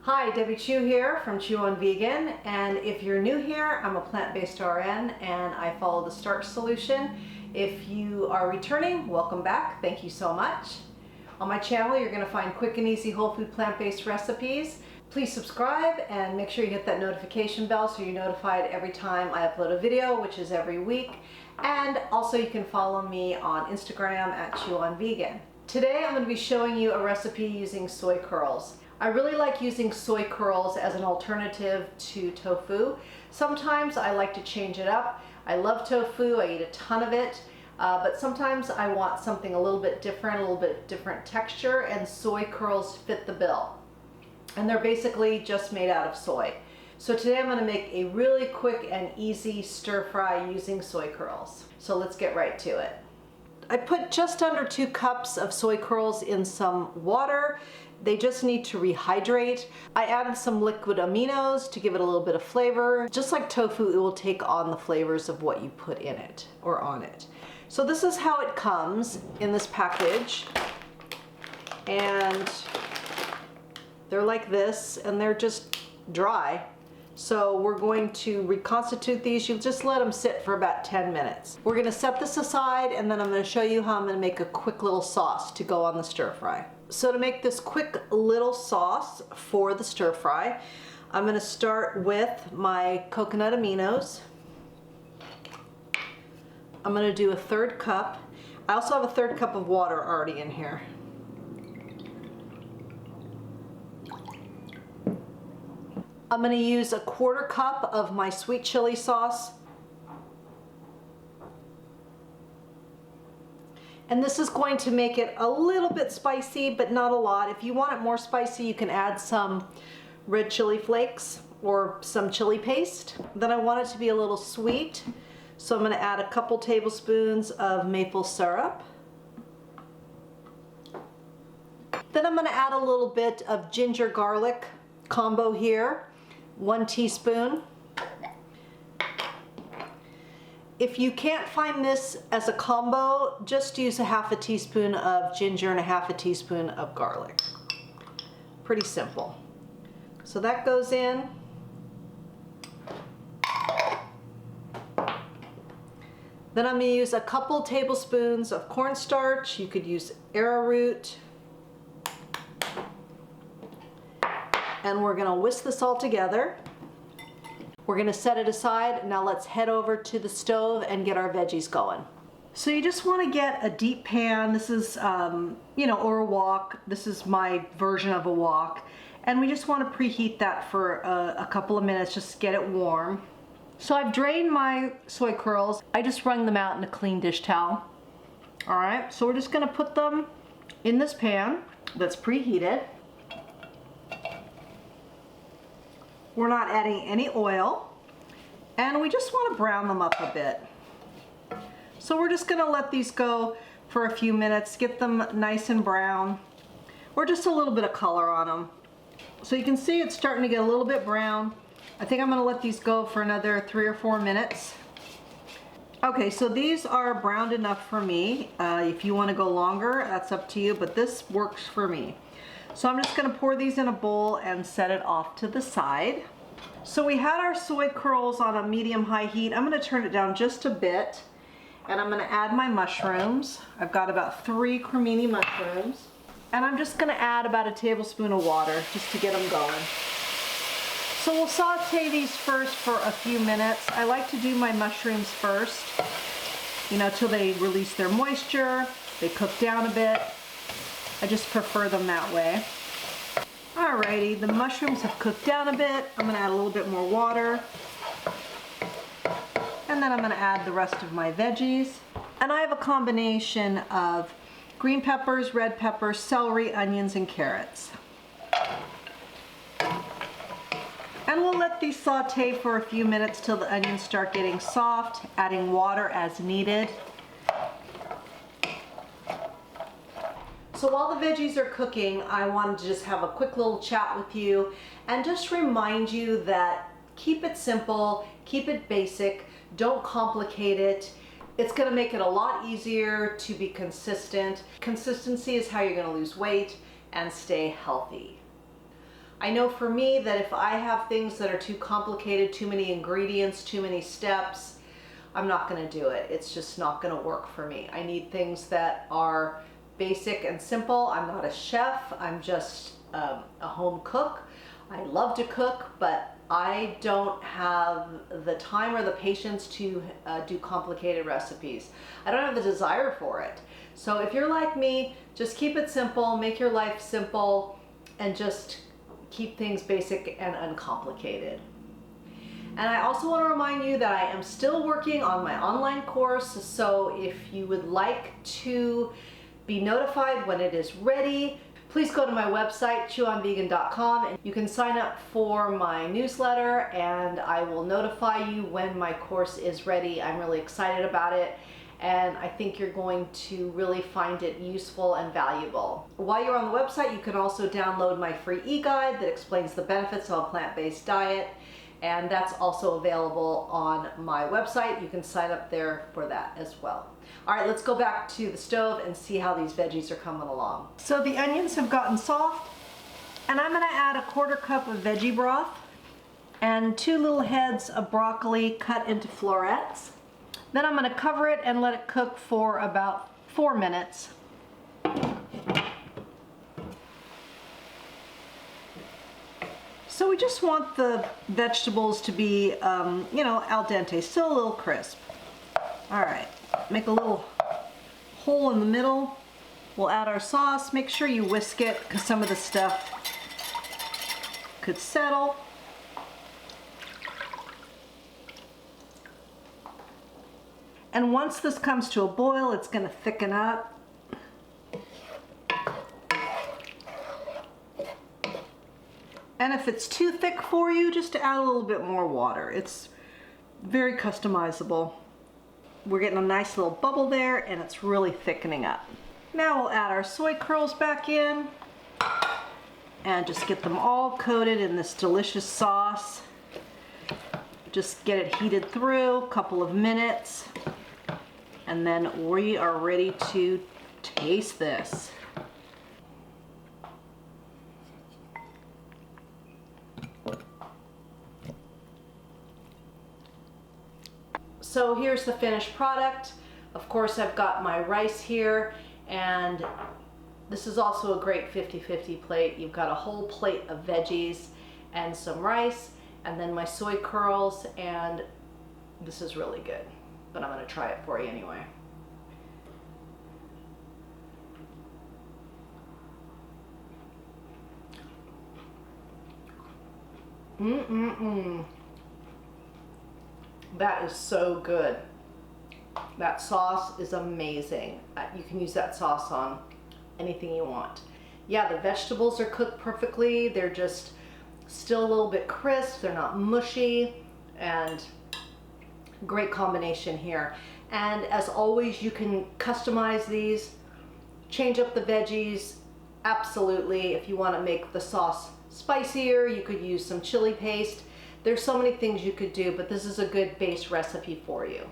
Hi, Debbie Chu here from Chew on Vegan, and if you're new here, I'm a plant-based RN and I follow the starch solution. If you are returning, welcome back. Thank you so much. On my channel, you're going to find quick and easy whole food plant-based recipes. Please subscribe and make sure you hit that notification bell so you're notified every time I upload a video, which is every week. And also you can follow me on Instagram at Chew on Vegan. Today I'm going to be showing you a recipe using soy curls. I really like using soy curls as an alternative to tofu. Sometimes I like to change it up. I love tofu, I eat a ton of it, but sometimes I want something a little bit different texture, and soy curls fit the bill. And they're basically just made out of soy. So today I'm going to make a really quick and easy stir fry using soy curls. So let's get right to it. I put just under 2 cups of soy curls in some water. They just need to rehydrate. I added some liquid aminos to give it a little bit of flavor. Just like tofu, it will take on the flavors of what you put in it or on it. So this is how it comes in this package. And they're like this, and they're just dry. So we're going to reconstitute these. You just let them sit for about 10 minutes. We're going to set this aside, and then I'm going to show you how I'm going to make a quick little sauce to go on the stir fry. So to make this quick little sauce for the stir fry, I'm going to start with my coconut aminos. I'm going to do a 1/3 cup. I also have a 1/3 cup of water already in here. I'm going to use a 1/4 cup of my sweet chili sauce. And this is going to make it a little bit spicy, but not a lot. If you want it more spicy, you can add some red chili flakes or some chili paste. Then I want it to be a little sweet, so I'm going to add a couple tablespoons of maple syrup. Then I'm going to add a little bit of ginger garlic combo here, 1 teaspoon. If you can't find this as a combo, just use a 1/2 teaspoon of ginger and a 1/2 teaspoon of garlic. Pretty simple. So that goes in. Then I'm going to use a couple tablespoons of cornstarch. You could use arrowroot. And we're going to whisk this all together. We're going to set it aside. Now let's head over to the stove and get our veggies going. So you just want to get a deep pan. This is, or a wok. This is my version of a wok. And we just want to preheat that for a couple of minutes, just get it warm. So I've drained my soy curls. I just wrung them out in a clean dish towel. All right, so we're just going to put them in this pan that's preheated. We're not adding any oil, and we just want to brown them up a bit. So we're just going to let these go for a few minutes, get them nice and brown, or just a little bit of color on them. So you can see it's starting to get a little bit brown. I think I'm going to let these go for another 3 or 4 minutes. Okay, so these are browned enough for me. If you want to go longer, that's up to you, but this works for me. So I'm just going to pour these in a bowl and set it off to the side. So we had our soy curls on a medium-high heat. I'm going to turn it down just a bit, and I'm going to add my mushrooms. I've got about 3 cremini mushrooms, and I'm just going to add about a tablespoon of water just to get them going. So we'll saute these first for a few minutes. I like to do my mushrooms first, till they release their moisture, they cook down a bit. I just prefer them that way. Alrighty, the mushrooms have cooked down a bit. I'm going to add a little bit more water. And then I'm going to add the rest of my veggies. And I have a combination of green peppers, red peppers, celery, onions, and carrots. And we'll let these saute for a few minutes till the onions start getting soft, adding water as needed. So while the veggies are cooking, I wanted to just have a quick little chat with you and just remind you that keep it simple, keep it basic, don't complicate it. It's going to make it a lot easier to be consistent. Consistency is how you're going to lose weight and stay healthy. I know for me that if I have things that are too complicated, too many ingredients, too many steps, I'm not going to do it. It's just not going to work for me. I need things that are basic and simple. I'm not a chef. I'm just a home cook. I love to cook, but I don't have the time or the patience to do complicated recipes. I don't have the desire for it. So if you're like me, just keep it simple, make your life simple, and just keep things basic and uncomplicated. And I also want to remind you that I am still working on my online course, so if you would like to be notified when it is ready, please go to my website, chewonvegan.com, and you can sign up for my newsletter and I will notify you when my course is ready. I'm really excited about it and I think you're going to really find it useful and valuable. While you're on the website, you can also download my free e-guide that explains the benefits of a plant-based diet, and that's also available on my website. You can sign up there for that as well. All right, let's go back to the stove and see how these veggies are coming along. So the onions have gotten soft, and I'm gonna add a 1/4 cup of veggie broth and 2 little heads of broccoli cut into florets. Then I'm gonna cover it and let it cook for about 4 minutes. So we just want the vegetables to be, you know, al dente, still a little crisp. All right, make a little hole in the middle. We'll add our sauce. Make sure you whisk it because some of the stuff could settle. And once this comes to a boil, it's going to thicken up. And if it's too thick for you, just add a little bit more water. It's very customizable. We're getting a nice little bubble there and it's really thickening up. Now we'll add our soy curls back in and just get them all coated in this delicious sauce. Just get it heated through a couple of minutes and then we are ready to taste this. So here's the finished product. Of course, I've got my rice here, and this is also a great 50-50 plate. You've got a whole plate of veggies and some rice, and then my soy curls, and this is really good. But I'm gonna try it for you anyway. That is so good. That sauce is amazing. You can use that sauce on anything you want. Yeah, the vegetables are cooked perfectly. They're just still a little bit crisp. They're not mushy, and great combination here. And as always, you can customize these, change up the veggies. Absolutely. If you want to make the sauce spicier, you could use some chili paste. There's so many things you could do, but this is a good base recipe for you.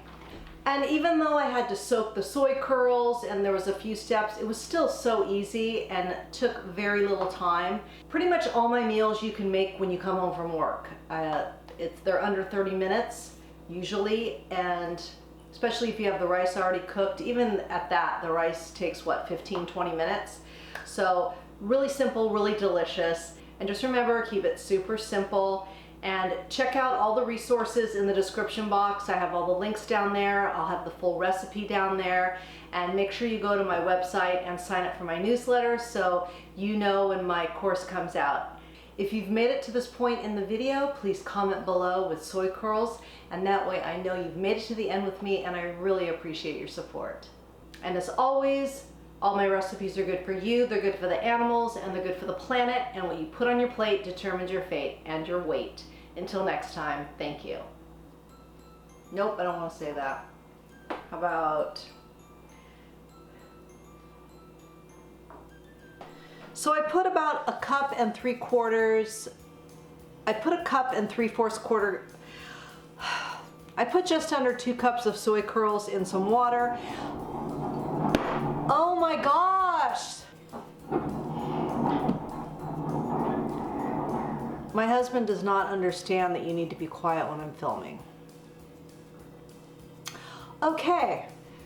And even though I had to soak the soy curls and there was a few steps, it was still so easy and took very little time. Pretty much all my meals you can make when you come home from work. They're under 30 minutes usually, and especially if you have the rice already cooked. Even at that, the rice takes what, 15-20 minutes? So really simple, really delicious. And just remember, keep it super simple. And check out all the resources in the description box. I have all the links down there. I'll have the full recipe down there. And make sure you go to my website and sign up for my newsletter so you know when my course comes out. If you've made it to this point in the video, please comment below with soy curls, and that way I know you've made it to the end with me, and I really appreciate your support. And as always, all my recipes are good for you, they're good for the animals, and they're good for the planet, and what you put on your plate determines your fate and your weight. Until next time, thank you. Nope, I don't want to say that. How about... So I put about 1 3/4 cups. I put 1 3/4 cups. I put just under 2 cups of soy curls in some water. Oh my gosh! My husband does not understand that you need to be quiet when I'm filming. Okay,